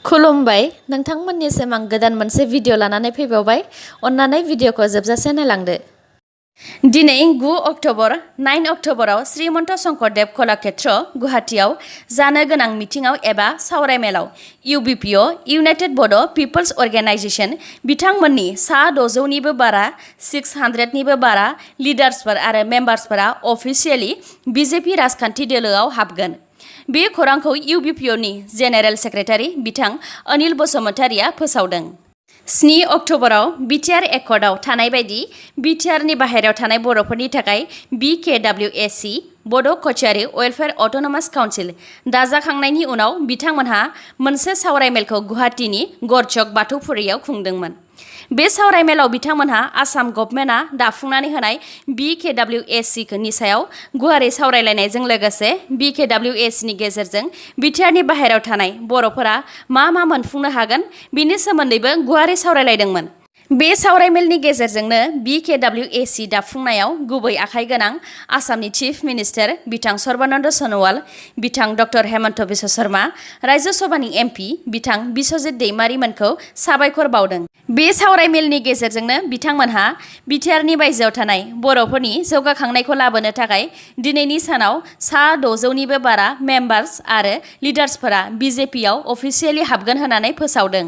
खुलुमबाय नोंथांमोननिसिम आं गोदान मोनसे भिडिअ लानानै फैबावबाय अन्नानै भिडिअखौ जोबजासे नायलांदो। दिनै 9 अक्ट'बर 9 अक्ट'बराव श्रीमन्त शंकरदेव कलाक्षेत्र गुवाहाटीआव जानो गोनां मिटिंआव एबा सावरायमेलाव इउबिपिअ इउनाइटेड बड' पिपल्स अर्गेनाइजेशन बिथांमोननि सा 600निबो बारा 600निबो बारा लिडार्सफोर आरो मेम्बार्सफोरा अफिसियेलि बिजेपि राजखान्थि दोलोआव हाबगोन। बे खौरांखौ इउबिपिअनि जेनेरेल सेक्रेटारि बिथां अनिल बसुमतारिया फोसावदों। 7 अक्ट'बराव बिटिआर एकर्डआव थानाय बायदि बिटिआरनि बाहेरायाव थानाय बर'फोरनि थाखाय BKWSC बड' कचारी वेलफेयार अट'नमास काउन्सिल दाजाखांनायनि उनाव बिथांमोनहा मोनसे सावरायमेलखौ गुवाहाटीनि गरचक बाथौफुरियाव खुंदोंमोन। बे सावरायमेलाव बिथांमोनहा आसाम गभर्नमेन्टआ दाफुंनानै होनाय BKWSCनि सायाव गुवारै सावरायलायनायजों लोगोसे BKWSCनि गेजेरजों बिटिआरनि बाहेरायाव थानाय बर'फोरा मा मोनफुंनो हागोन बेनि सोमोन्दैबो गुवारै सावरायलायदोंमोन। बे सावरायमेलनि गेजेरजोंनो BKWSC दाफुंनायाव गुबै आखाइ गोनां आसामनि चिफ मिनिस्टार बिथां सर्बानन्द सन'वाल, बिथां डक्टर हेमन्त बिश्व शर्मा, राज्य सभानि MP बिथां बिश्वजित दैमारिमोनखौ साबायखर बावदों। बे सावरायमेलनि गेजेरजोंनो बिथांमोनहा बिटिआरनि बायजोआव थानाय बर'फोरनि जौगाखांनायखौ लाबोनो थाखाय दिनैनि सानाव सा 600निबो बारा मेम्बार्स आरो लिडार्सफोरा बिजेपिआव अफिसियेलि हाबगोन होननानै फोसावदों।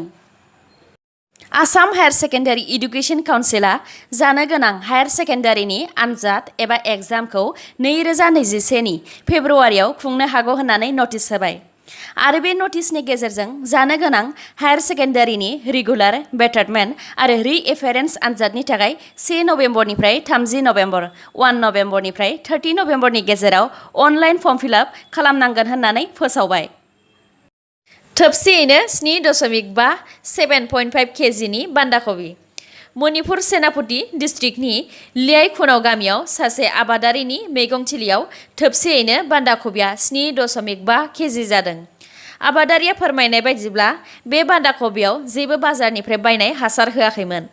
आसाम हायार सेकेन्डारि इडुकेसन काउन्सिलआ जानो गोनां हायार सेकेन्डारिनि आनजाद एबा एग्जामखौ 2021नि फेब्रुवारियाव खुंनो हागौ होननानै नटिस होबाय आरो बे नटिसनि गेजेरजों जानो गोनां हायार सेकेन्डारिनि रेगुलार, बेटारमेन्ट आरो रि-एफारेन्स आनजादनि थाखाय 1 नभेम्बरनिफ्राय 30 नभेम्बर, 1 नभेम्बरनिफ्राय 30 नभेम्बरनि गेजेराव अनलाइन फर्म फिलआप खालामनांगोन होननानै फोसावबाय। थोबसेयैनो 7.5 7.5 केजिनि बान्दा कबि। मणिपुर सेनापति डिस्ट्रिक्टनि लियाइखुनाव गामियाव सासे आबादारिनि मैगंथिलियाव थोबसेयैनो बान्दा कबिया 7.5 केजि जादों। आबादारिया फोरमायनाय बायदिब्ला बे बान्दा कबियाव जेबो बाजारनिफ्राय बायनाय हासार होआखैमोन।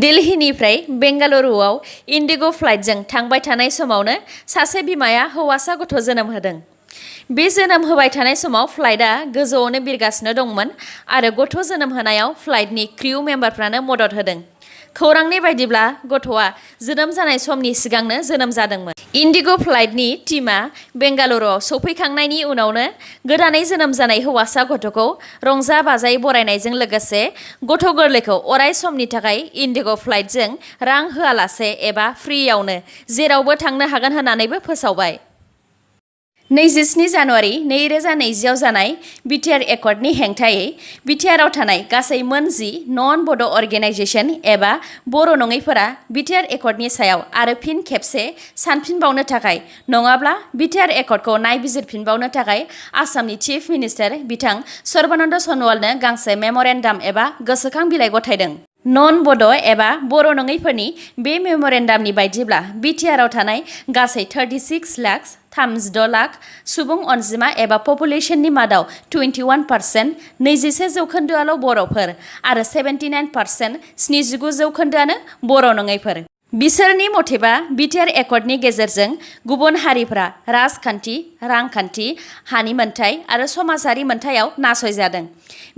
दिल्लीनिफ्राय बेंगालुरुआव इन्डिग' फ्लाइटजों थांबाय थानाय समावनो सासे बिमाया हौवासा गथ' जोनोम होदों। बे जोनोम होबाय थानाय समाव फ्लाइटआ गोजौआवनो बिरगासिनो दंमोन आरो गथ' जोनोम होनायाव फ्लाइटनि क्रिउ मेम्बारफ्रानो मदद होदों। खौरांनि बायदिब्ला गथ'आ जोनोम जानाय समनि सिगांनो जोनोम जादोंमोन। इन्डिग' फ्लाइटनि टीमआ बेंगालुरुआव सौफैखांनायनि उनावनो गोदानै जोनोम जानाय हौवासा गथ'खौ रंजा बाजायै बरायनायजों लोगोसे गथ' गोरलैखौ अराय समनि थाखाय इन्डिग' फ्लाइटजों रां होआलासे एबा फ्रियावनो जेरावबो थांनो हागोन होननानैबो फोसावबाय। 27 जानुवारि 2020आव जानाय बिटिआर एकर्डनि हेंथायै बिटिआरआव थानाय गासै मोन 10 नन बड' अर्गेनाइजेशन एबा बर' नङैफोरा बिटिआर एकर्डनि सायाव आरो फिन खेबसे सानफिनबावनो थाखाय नङाब्ला बिटिआर एकर्डखौ नायबिजिरफिनबावनो थाखाय आसामनि चिफ मिनिस्टार बिथां सर्बानन्द सन'वालनो गांसे मेम'रेन्डाम एबा गोसोखां बिलाइ गथायदों। नन बड' एबा बर' नङैफोरनि बे मेम'रेन्डामनि बायदिब्ला बिटिआरआव थानाय गासै 36 लाख 36 लाख सुबुं अनजिमा एबा पपुलेसननि मादाव 21%, 21 जौखोन्दोआल' बर'फोर आरो 79% 79 जौखोन्दोआनो बर' नङैफोर। बिसोरनि मथेबा बिटिआर एकर्डनि गेजेरजों गुबुन हारिफ्रा राजखान्थि, रांखान्थि, हानि मोनथाय आरो समाजारि मोनथायाव नासयजादों।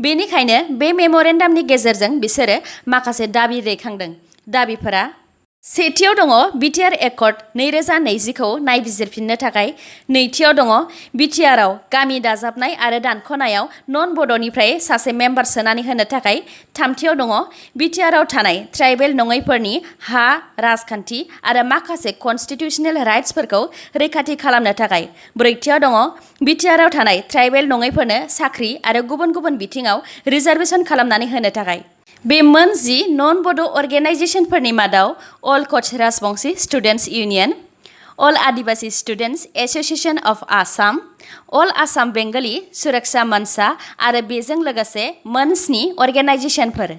बेनिखायनो बे मेम'रेन्डामनि गेजेरजों बिसोरो माखासे दाबि दैखांदों। दाबिफोरा सेथियाव दङ बिटिआर एकर्ड 2020खौ नायबिजिरफिननो थाखाय, नैथियाव दङ बिटिआरआव गामि दाजाबनाय आरो दानख'नायाव नन बड'निफ्राय सासे मेम्बार सोनानै होनो थाखाय, थामथियाव दङ बिटिआरआव थानाय ट्राइबेल नङैफोरनि हा, राजखान्थि आरो माखासे कनस्टिटिउसनेल राइट्सफोरखौ रैखाथि खालामनो थाखाय, ब्रैथियाव दङ बिटिआरआव थानाय ट्राइबेल नङैफोरनो साख्रि आरो गुबुन गुबुन बिथिङाव रिजार्भेसन खालामनानै होनो थाखाय। बे मोन 10 नन बड' अर्गेनाइजेशनफोरनि मादाव all Koch Rajbanshi students union, all Adivasi students association of Assam, all Assam Bengali Suraksha मनसा आरो बेजों लोगोसे मोन 7 अर्गेनाइजेशनफोर।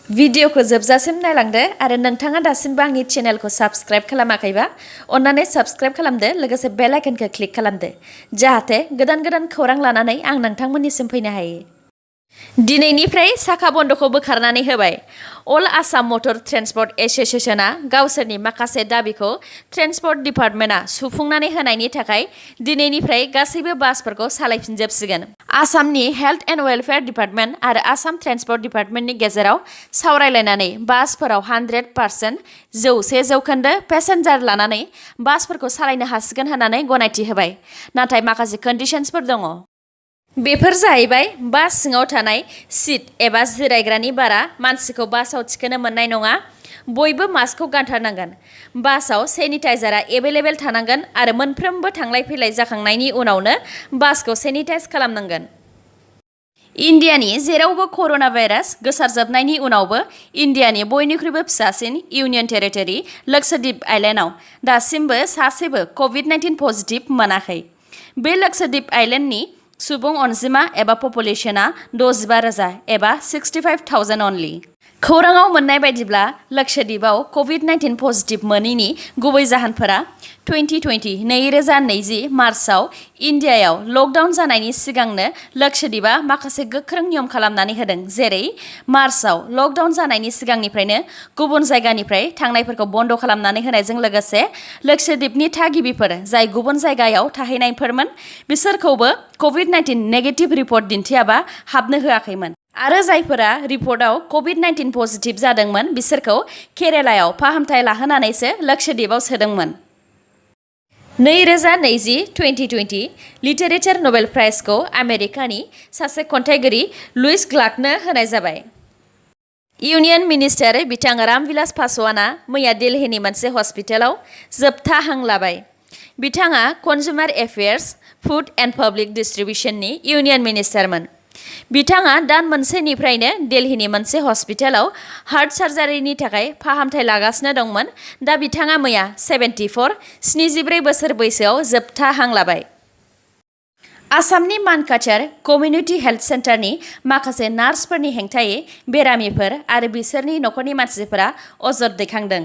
भिडिअखौ जोबजासिम नायलांदो आरो नोंथाङा दासिमबो आंनि चेनेलखौ साबस्क्राइब खालामाखैबा अन्नानै साबस्क्राइब खालामदो, लोगोसे बेल आइकनखौ क्लिक खालामदो जाहाथे गोदान खौरां लानानै आं नोंथांमोननिसिम फैनो हायो। दिनैनिफ्राय साखा बन्द'खौ बोखारनानै होबाय। अल आसाम मटर ट्रेन्सपर्ट एस'सिएशना गावसोरनि माखासे दाबिखौ ट्रेन्सपर्ट डिपार्टमेन्टआ सुफुंनानै होनायनि थाखाय दिनैनिफ्राय गासैबो बासफोरखौ सालायफिनजोबसिगोन। आसामनि हेल्थ एन्ड वेलफेयार डिपार्टमेन्ट आरो आसाम ट्रेन्सपर्ट डिपार्टमेन्टनि गेजेराव सावरायलायनानै बासफोराव 100% 100% पेसेन्जार लानानै बासफोरखौ सालायनो हासिगोन होननानै गनायथि होबाय। नाथाय माखासे कन्डिशन्सफोर दङ। बेफोर जाहैबाय बास सिङाव थानाय सिट एबा जिरायग्रानि बारा मानसिखौ बासाव थिखोनो मोननाय नङा। बयबो मास्कखौ गानथारनांगोन। बासाव सेनिटाइजारा एभेलेबेल थानांगोन आरो मोनफ्रोमबो थांलाय फैलाय जाखांनायनि उनावनो बासखौ सेनिटाइज खालामनांगोन। इन्डियानि जेरावबो कर'ना भाइरास गोसारजोबनायनि उनावबो इन्डियानि बयनिख्रुइबो फिसासिन इउनियन टेरिटरि लक्षद्वीप आइलेन्डआव दासिमबो सासेबो COVID-19 पजिटिभ मोनाखै। बे लक्षद्वीप आइलेन्डनि सुबुं अनजिमा एबा पपुलेसना 65,000 एबा 65,000 अनलि। खौराङाव मोननाय बायदिब्ला लक्षद्वीपआव COVID-19 पजिटिभ मोनैनि गुबै जाहोनफोरा 2020 मार्चआव इन्डियायाव लकडाउन जानायनि सिगांनो लक्षद्वीपआ माखासे गोख्रों नियम खालामनानै होदों। जेरै मार्चआव लकडाउन जानायनि सिगांनिफ्रायनो गुबुन जायगानिफ्राय थांनायफोरखौ बन्द' खालामनानै होनायजों लोगोसे लक्षद्वीपनि थागिबिफोर जाय गुबुन जायगायाव थाहैनायफोरमोन बिसोरखौबो COVID-19 नेगेटिभ रिपर्ट दिन्थियाबा हाबनो होआखैमोन। आरो जायफोरा रिपर्टआव COVID-19 पजिटिभ जादोंमोन बिसोरखौ केरेलायाव फाहामथाय लाहोनानैसो लक्षद्वीपआव सोदोंमोन। 2020 लिटारेचार नबेल प्राइजखौ आमेरिकानि सासे खन्थाइगिरि लुइस ग्लाकनो होनाय जाबाय। इउनियन मिनिस्टार बिथां रामविलास पासवानआ मैया दिल्लीनि मोनसे हस्पिटालाव जोबथा हां लाबाय। बिथाङा consumer affairs, food and public डिस्ट्रिबिउशननि इउनियन मिनिस्टारमोन। बिथाङा दान मोनसेनिफ्रायनो दिल्लीनि मोनसे हस्पिटालाव हार्ट सार्जारिनि थाखाय फाहामथाय लागासिनो दंमोन। दा बिथाङा मैया 74 बोसोर बैसोआव जोबथा हां लाबाय। आसामनि मानकाचार कमिउनिटि हेल्थ सेन्टारनि माखासे नार्सफोरनि हेंथायै बेरामिफोर आरो बिसोरनि नखरनि मानसिफोरा अजद दैखांदों।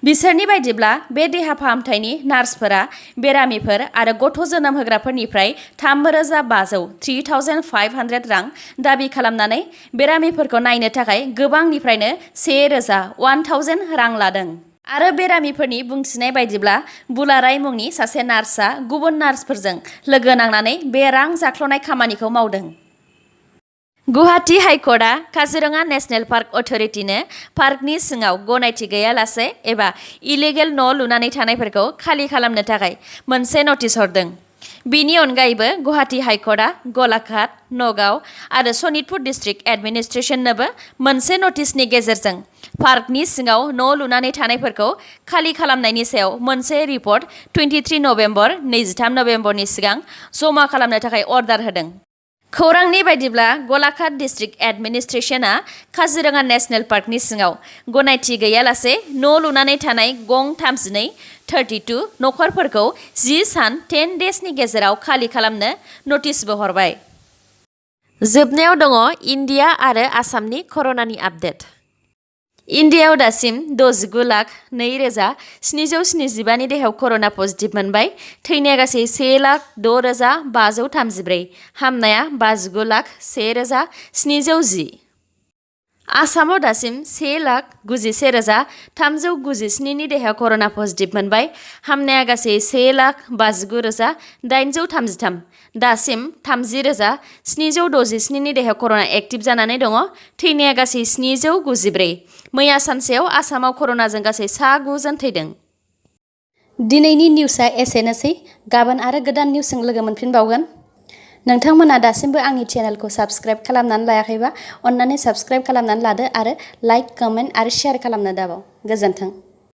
बिसोरनि बायदिब्ला बे देहा फाहामथायनि नार्सफोरा बेरामिफोर आरो गथ' जोनोम होग्राफोरनिफ्राय 3,500 रां दाबि खालामनानै बेरामिफोरखौ नायनो थाखाय गोबांनिफ्रायनो 1,000 रां लादों। आरो बेरामिफोरनि बुंथिनाय बायदिब्ला बुलाराय मुंनि सासे नार्सआ गुबुन नार्सफोरजों लोगो नांनानै बे रां जाख्ल'नाय खामानिखौ मावदों। गुवाहाटी हाइकर्टआ काजिरङा नेशनेल पार्क अथ'रिटिनो पार्कनि सिङाव गनायथि गैयालासे एबा इलिगेल न' लुनानै थानायफोरखौ खालि खालामनो थाखाय मोनसे नटिस हरदों। बिनि अनगायैबो गुवाहाटी हाइकर्टआ गलाघाट, नगाव आरो सनितपुर डिस्ट्रिक्ट एडमिनिस्ट्रेसननोबो मोनसे नटिसनि गेजेरजों पार्कनि सिङाव न' लुनानै थानायफोरखौ खालि खालामनायनि सायाव मोनसे रिपर्ट 23 नभेम्बरनि सिगां जमा खालामनो थाखाय अर्डार होदों। खौरांनि बायदिब्ला गलाघाट डिस्ट्रिक्ट एडमिनिस्ट्रेसनआ काजिरङा नेशनेल पार्कनि सिङाव गनायथि गैयालासे न' लुनानै थानाय गं 32 नखरफोरखौ 10 सान 10 डेजनि गेजेराव खालि खालामनो नटिसबो हरबाय। जोबनायाव दङ इन्डिया आरो आसामनि कर'नानि आपडेट। इन्डियायाव दासिम 69,02,775 नि देहायाव कर'ना पजिटिभ मोनबाय। थैनाया गासै 1,06,534। हामनाया 59,01,710। आसामाव दासिम 1,91,397 नि देहायाव कर'ना पजिटिभ मोनबाय। हामनाया गासै 1,59,833। दासिम 30,767 नि देहायाव कर'ना एक्टिभ जानानै दङ। थैनाया गासै 794। मैया सानसेयाव आसामाव कर'नाजों गासै 9 जन थैदों। दिनैनि निउसआ एसेनोसै। गाबोन आरो गोदान निउसजों लोगो मोनफिनबावगोन। नोंथांमोना दासिमबो आंनि चेनेलखौ साबस्क्राइब खालामनानै लायाखैबा अन्नानै साबस्क्राइब खालामनानै लादो आरो लाइक, कमेन्ट आरो शेयार खालामनो दाबाव। गोजोन्थों।